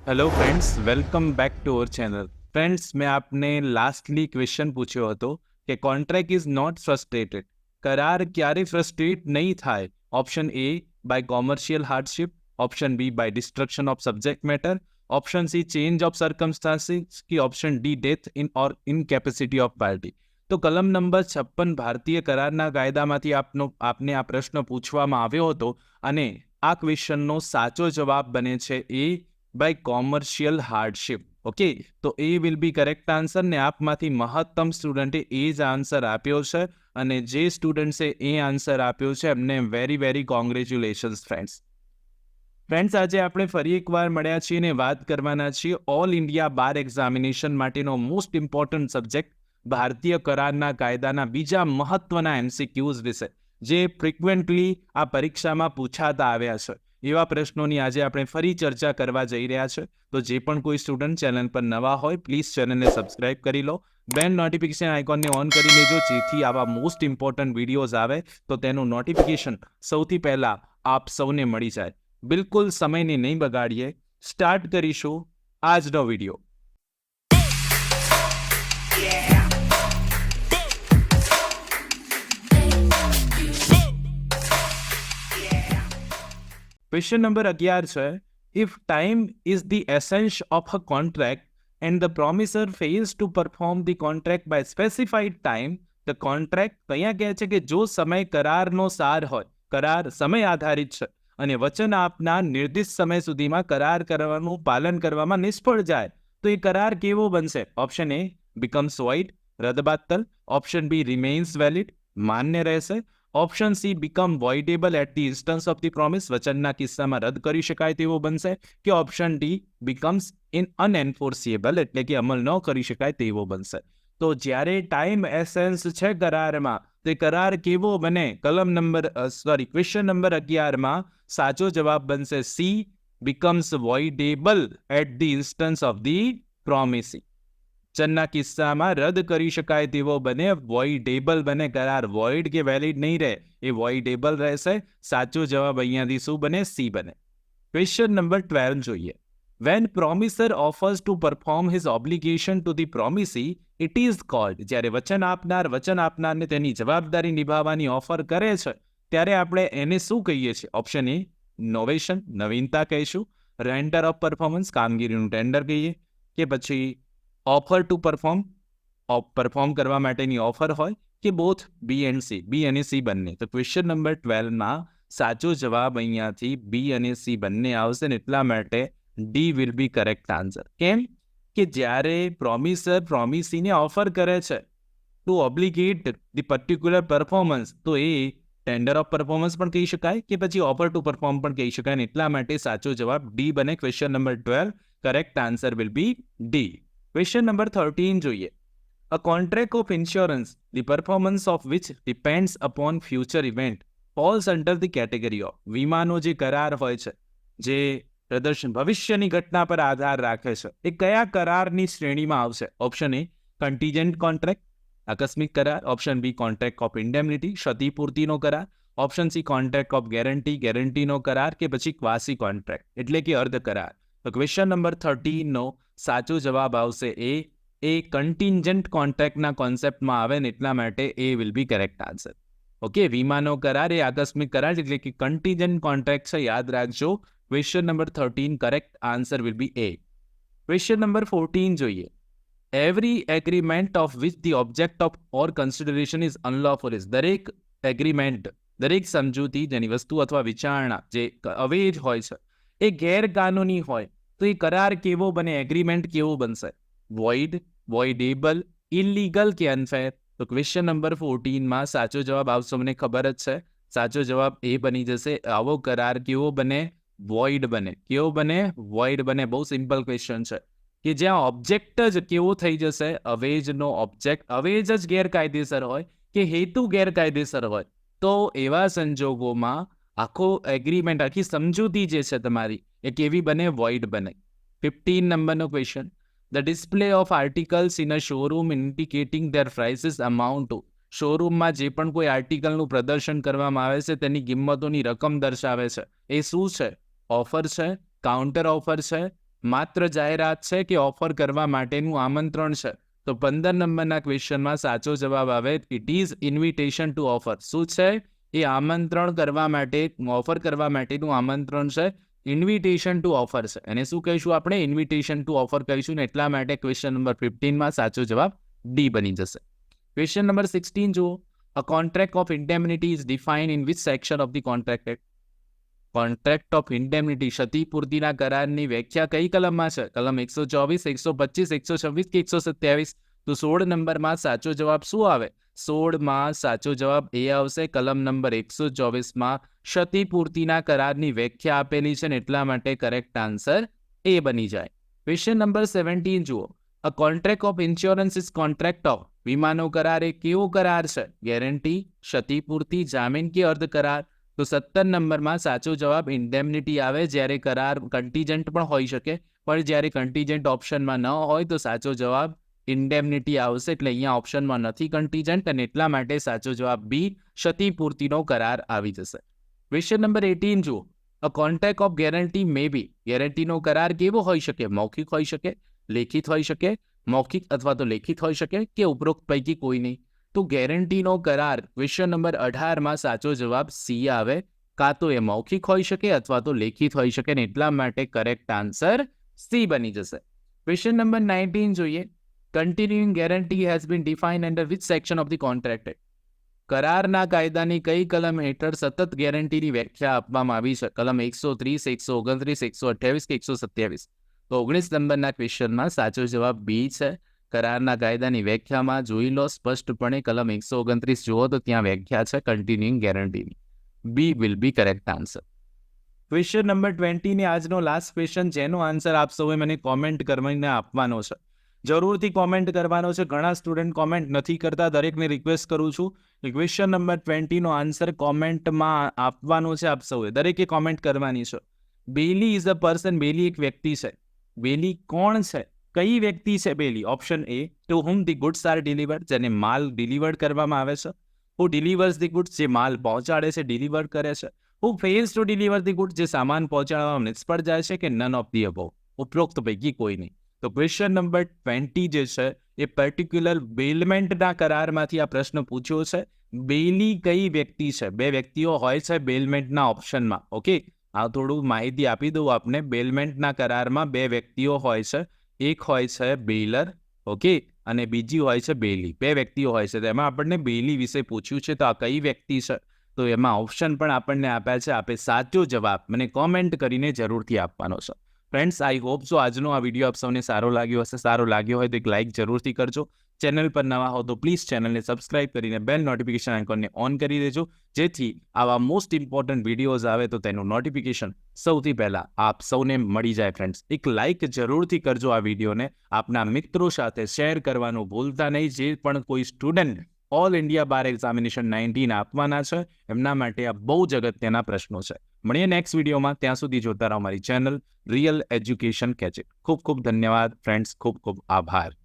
Hello friends, welcome back to our channel. Friends, મેં આપને lastly question પૂછ્યો હતો કે કોન્ટ્રાક્ટ ઇઝ નોટ ફ્રસ્ટ્રેટેડ. કરાર ક્યારે ફ્રસ્ટ્રેટ નહીં થાય? Option A by commercial hardship, option B by destruction of subject matter, option C change of circumstances કે option D death in or incapacity of party. તો કલમ નંબર 56 ભારતીય કરારના કાયદામાંથી આપને આ પ્રશ્ન પૂછવામાં આવ્યો હતો અને આ ક્વેશ્ચનનો સાચો જવાબ બને છે એ બાય કોમર્શિયલ હાર્ડશિપ. ઓકે, તો એ વિલ બી કરેક્ટ આન્સર ને આપમાંથી મહત્તમ સ્ટુડન્ટે એ જ આન્સર આપ્યો છે અને જે સ્ટુડન્ટ્સે એ આન્સર આપ્યો છે એમને વેરી કોંગ્રેચ્યુલેશન્સ ફ્રેન્ડ્સ. ફ્રેન્ડ્સ, આજે આપણે ફરી એકવાર મળ્યા છીએ અને વાત કરવાના છીએ ઓલ ઇન્ડિયા બાર એક્ઝામિનેશન માટેનો મોસ્ટ ઇમ્પોર્ટન્ટ સબ્જેક્ટ ભારતીય કરારના કાયદાના બીજા મહત્વના એમસીક્યુઝ વિશે, જે ફ્રિક્વન્ટલી આ પરીક્ષામાં પૂછાતા આવ્યા છે. એવા પ્રશ્નોની આજે આપણે ફરી ચર્ચા કરવા જઈ રહ્યા છે. તો જે પણ કોઈ સ્ટુડન્ટ ચેનલ પર નવા હોય, પ્લીઝ ચેનલને સબસ્ક્રાઇબ કરી લો, બેલ નોટિફિકેશન આઇકોનને ઓન કરી લેજો, જેથી આવા મોસ્ટ ઇમ્પોર્ટન્ટ વિડીયોઝ આવે તો તેનું નોટિફિકેશન સૌથી પહેલા આપ સૌને મળી જાય. બિલકુલ સમયને નહીં બગાડીએ, સ્ટાર્ટ કરીશું આજનો વિડીયો. ક્વેશ્ચન નંબર 11 છે, if time is the essence of a contract and the promisor fails to perform the contract by specified time, the contract અહીંયા કહે છે કે જો સમય કરારનો સાર હોય, કરાર સમય આધારિત છે અને વચન આપનાર નિર્દિષ્ટ સમય સુધીમાં કરાર કરવાનું પાલન કરવામાં નિષ્ફળ જાય તો એ કરાર કેવો બનશે? ઓપ્શન એ બીકમ્સ વોઇડ, રદબાતલ, ઓપ્શન બી રિમેઇન્સ વેલિડ, માન્ય રહેશે, option C become voidable at the instance of the promise, વચનના કિસ્સામાં રદ કરી શકાય તેવો બનશે, કે ઓપ્શન ડી બીકમ્સ અનએન્ફોર્સિએબલ, એટલે કે અમલ ન કરી શકાય તેવો બનશે. તો જ્યારે ટાઈમ એસેન્સ છે કરારમાં, તે કરાર કેવો બને? ક્વેશ્ચન નંબર 11માં સાચો જવાબ બનશે C, becomes voidable at the instance of the promisee. વચનના કિસ્સામાં રદ કરી શકાય તેવો બને, વોઇડેબલ બને. કરાર વોઇડ કે વેલિડ નહીં રહે, એ વોઇડેબલ રહેશે. સાચો જવાબ અહીંયાથી શું બને? સી બને. ક્વેશ્ચન નંબર 12 જોઈએ. When promisor offers to perform his obligation to the promisee, it is called. જ્યારે વચન આપનારને તેની જવાબદારી નિભાવવાની ઓફર કરે છે ત્યારે આપણે એને શું કહીએ છીએ? ઓપ્શન એ નોવેશન, નવીનતા કહીશું, રેન્ડર ઓફ પરફોર્મન્સ, કામગીરીનું ટેન્ડર કહીએ, કે પછી ઓફર ટુ પરફોર્મ કરવા માટેની ઓફર હોય, કે બોથ, બી એન્ડ સી, બી અને સી બંને. તો ક્વેશ્ચન નંબર 12માં સાચો જવાબ અહીંયાથી બી અને સી બંને આવશે ને એટલા માટે D will be correct answer. કેમ કે જ્યારે પ્રોમિસર પ્રોમિસીને ઓફર કરે છે ટુ ઓબ્લિગેટ ધી પર્ટિક્યુલર પરફોર્મન્સ, તો એ ટેન્ડર ઓફ પરફોર્મન્સ પણ કહી શકાય કે પછી ઓફર ટુ પરફોર્મ પણ કહી શકાય, ને એટલા માટે સાચો જવાબ ડી બને. Question number 12 correct answer will be D. Question number 13 જોઈએ. A contract of insurance the performance of which depends upon future event falls under the category of. વીમાનો જે કરાર હોય છે, જે પ્રદર્શન ભવિષ્યની ઘટના પર આધાર રાખે છે, એ કયા કરારની શ્રેણીમાં આવશે? ઓપ્શન એ કન્ટીજન્ટ કોન્ટ્રાક્ટ, આકસ્મિક કરાર, option B contract of indemnity, ક્ષતિપૂર્તિનો કરાર, option C contract of guarantee, ગેરંટીનો કરાર, કે પછી ક્વાસી કોન્ટ્રાક્ટ એટલે કે અર્ધ કરાર. તો ક્વેશ્ચન નંબર 13 નો સાચો જવાબ આવશે એ કન્ટીન્જન્ટ કોન્ટ્રાક્ટના કોન્સેપ્ટમાં આવે ને એટલા માટે A will be correct answer. Okay, વીમાનો કરાર એ આકસ્મિક કરાર એટલે કે કન્ટીન્જન્ટ કોન્ટ્રાક્ટ છે, યાદ રાખજો. Question number 13 correct answer will B A. Question number 14 જોઈએ. Every agreement of which the object of or consideration is unlawful is. દરેક એગ્રીમેન્ટ, દરેક સમજૂતી જેની વસ્તુ અથવા વિચારણા જે અવેજ હોય છે એ ગેરકાનૂની હોય તો એ કરાર કેવો બને? એગ્રીમેન્ટ કેવો બનશે? વોઇડ, વોઇડેબલ, ઇલીગલ કે અનફેર? તો ક્વેશ્ચન નંબર 14માં સાચો જવાબ આવશે, મને ખબર જ છે. સાચો જવાબ એ બની જશે. આવો કરાર કેવો બને? વોઇડ બને. કેવો બને? વોઇડ બને. બહુ સિમ્પલ ક્વેશ્ચન છે કે જ્યાં ઓબ્જેક્ટ જ કેવો થઈ જશે? અવેજનો ઓબ્જેક્ટ, અવેજ જ ગેરકાયદેસર હોય કે હેતુ ગેરકાયદેસર હોય, તો એવા સંજોગોમાં આખો એગ્રીમેન્ટ, આખી સમજૂતી જે છે તમારી, એ કેવી બને? વોઇડ બને. 15 નંબરનો question. The display of articles in a showroom indicating their prices amount to. શોરૂમમાં જે પણ કોઈ આર્ટિકલનું પ્રદર્શન કરવામાં આવે છે તેની કિંમતોની રકમ દર્શાવે છે, એ શું છે? ઓફર છે, કાઉન્ટર ઓફર છે, માત્ર જાહેરાત છે કે ઓફર કરવા માટેનું આમંત્રણ છે? તો 15 નંબરના ક્વેશ્ચનમાં સાચો જવાબ આવે it is invitation to offer. શું છે? એ આમંત્રણ કરવા માટે, ઓફર કરવા માટેનું આમંત્રણ છે. ઇન્વિટેશન ટુ ઓફર છે. અને શું કહીશું આપણે? ઇન્વિટેશન ટુ ઓફર કહીશું ને એટલા માટે ક્વેશ્ચન નંબર 15માં સાચો જવાબ ડી બની જશે. ક્વેશ્ચન નંબર 16 જુઓ. A contract of indemnity is defined in which section of the contract act? Contract of indemnity, ક્ષતિપૂર્તિના કરારની વ્યાખ્યા કઈ કલમમાં છે? કલમ 124, 125, 126 કે 127? તો 16 નંબરમાં સાચો જવાબ શું આવે? 16માં સાચો જવાબ એ આવશે. કલમ નંબર 124માં ક્ષતિપૂર્તિના કરારની વ્યાખ્યા આપેલી છે ને એટલા માટે કરેક્ટ આન્સર એ બની જાય. ક્વેશ્ચન નંબર 17 જુઓ. A contract of insurance is contract of. વીમાનો કરાર એ કેવો કરાર છે? ગેરંટી, ક્ષતિપૂર્તિ, જામીન કે અર્ધ કરાર? તો 17 નંબરમાં સાચો જવાબ ઇન્ડેમનિટી આવે. જ્યારે કરાર કન્ટીજન્ટ પણ હોઈ શકે, પણ જ્યારે કન્ટીજન્ટ ઓપ્શનમાં ન હોય તો સાચો જવાબ ઇન્ડેમનિટી આવશે. એટલે અહીંયા ઓપ્શનમાં નથી કન્ટીજન્ટ અને એટલા માટે સાચો જવાબ બી, ક્ષતિપૂર્તિનો કરાર આવી જશે. ક્વેશ્ચન નંબર 18 જુઓ. અ કોન્ટ્રાક્ટ ઓફ ગેરંટી મે બી. ગેરંટીનો કરાર કેવો હોઈ શકે? મૌખિક હોઈ શકે, લેખિત હોઈ શકે, મૌખિક અથવા તો લેખિત હોઈ શકે કે ઉપરોક્ત પૈકી કોઈ નહીં. તો ગેરંટીનો કરાર ક્વેશ્ચન નંબર 18માં સાચો જવાબ સી આવે. કાં તો એ મૌખિક હોઈ શકે અથવા તો લેખિત હોઈ શકે ને એટલા માટે કરેક્ટ આન્સર સી બની જશે. ક્વેશ્ચન નંબર 19 જોઈએ. Continuing guarantee has been defined under which section of the contract act? કરારના કાયદાની કઈ કલમ હેઠળ સતત ગેરંટીની વ્યાખ્યા આપવામાં આવી છે? કલમ 130, 129, 128 કે 127? તો 19 નંબરના ક્વેશ્ચનમાં સાચો જવાબ બી છે. કરારના કાયદાની વ્યાખ્યામાં જોઈ લો સ્પષ્ટપણે. કલમ 129 જુઓ તો ત્યાં વ્યાખ્યા છે કન્ટિન્યુઇંગ ગેરંટીની. B will be correct answer. Question number 20 ને આજનો લાસ્ટ ક્વેશ્ચન, જેનો આન્સર આપ સૌએ મને કોમેન્ટ કરીને આપવાનો છે. જરૂરથી કોમેન્ટ કરવાનો છે. ઘણા સ્ટુડન્ટ કોમેન્ટ નથી કરતા, દરેકને રિક્વેસ્ટ કરું છું. ક્વેશ્ચન નંબર 20 નો આન્સર કોમેન્ટમાં આપવાનો છે. આપ સૌએ દરેકે કોમેન્ટ કરવાની છે. બેલી ઇઝ અ પર્સન. બેલી એક વ્યક્તિ છે. બેલી કોણ છે? કઈ વ્યક્તિ છે bailee? Option A, to whom the goods are delivered. જેને માલ ડિલિવર્ડ કરવામાં આવે છે. Who delivers the goods. જે માલ પહોંચાડે છે, ડિલિવર કરે છે. Who fails to deliver the goods. જે સામાન પહોંચાડવામાં નિષ્ફળ જાય છે. કે નન ઓફ ધી અબોવ, ઉપરોક્ત પૈકી કોઈ નહીં. તો ક્વેશ્ચન નંબર 20 જે છે એ પર્ટિક્યુલર બેલમેન્ટના કરારમાંથી આ પ્રશ્ન પૂછ્યો છે. બેલી કઈ વ્યક્તિ છે? બે વ્યક્તિઓ હોય છે બેલમેન્ટના ઓપ્શનમાં. ઓકે, આ થોડું માહિતી આપી દઉં આપને. બેલમેન્ટના કરારમાં બે વ્યક્તિઓ હોય છે. એક હોય છે બેલર, ઓકે, અને બીજી હોય છે બેલી. બે વ્યક્તિઓ હોય છે. તો એમાં આપણને બેલી વિશે પૂછ્યું છે. તો આ કઈ વ્યક્તિ છે? તો એમાં ઓપ્શન પણ આપણને આપ્યા છે. આપે સાચો જવાબ મને કોમેન્ટ કરીને જરૂરથી આપવાનો છે. ફ્રેન્ડ્સ, આઈ હોપ સો આજનો આ વિડીયો આપ સૌને સારો લાગ્યો હશે. સારો લાગ્યો હોય તો એક લાઇક જરૂરથી કરજો. ચેનલ પર નવા હો તો પ્લીઝ ચેનલને સબસ્ક્રાઇબ કરીને બેલ નોટિફિકેશન આઇકોનને ઓન કરી દેજો, જેથી આવા મોસ્ટ ઇમ્પોર્ટન્ટ વિડીયોઝ આવે તો તેનું નોટિફિકેશન સૌથી પહેલા આપ સૌને મળી જાય. ફ્રેન્ડ્સ, એક લાઇક જરૂરથી કરજો આ વિડીયોને. આપના મિત્રો સાથે શેર કરવાનું ભૂલતા નહીં. જે પણ કોઈ સ્ટુડન્ટ ઓલ ઇન્ડિયા બાર એક્ઝામિનેશન 19 આપવાના છે એમના માટે આ બહુ જ અગત્યના પ્રશ્નો છે. મળીએ નેક્સ્ટ વિડીયોમાં. ત્યાં સુધી જોતા રહો મારી ચેનલ રિયલ એજ્યુકેશન કેચેટ. ખૂબ ખૂબ ધન્યવાદ ફ્રેન્ડ્સ. ખૂબ ખૂબ આભાર.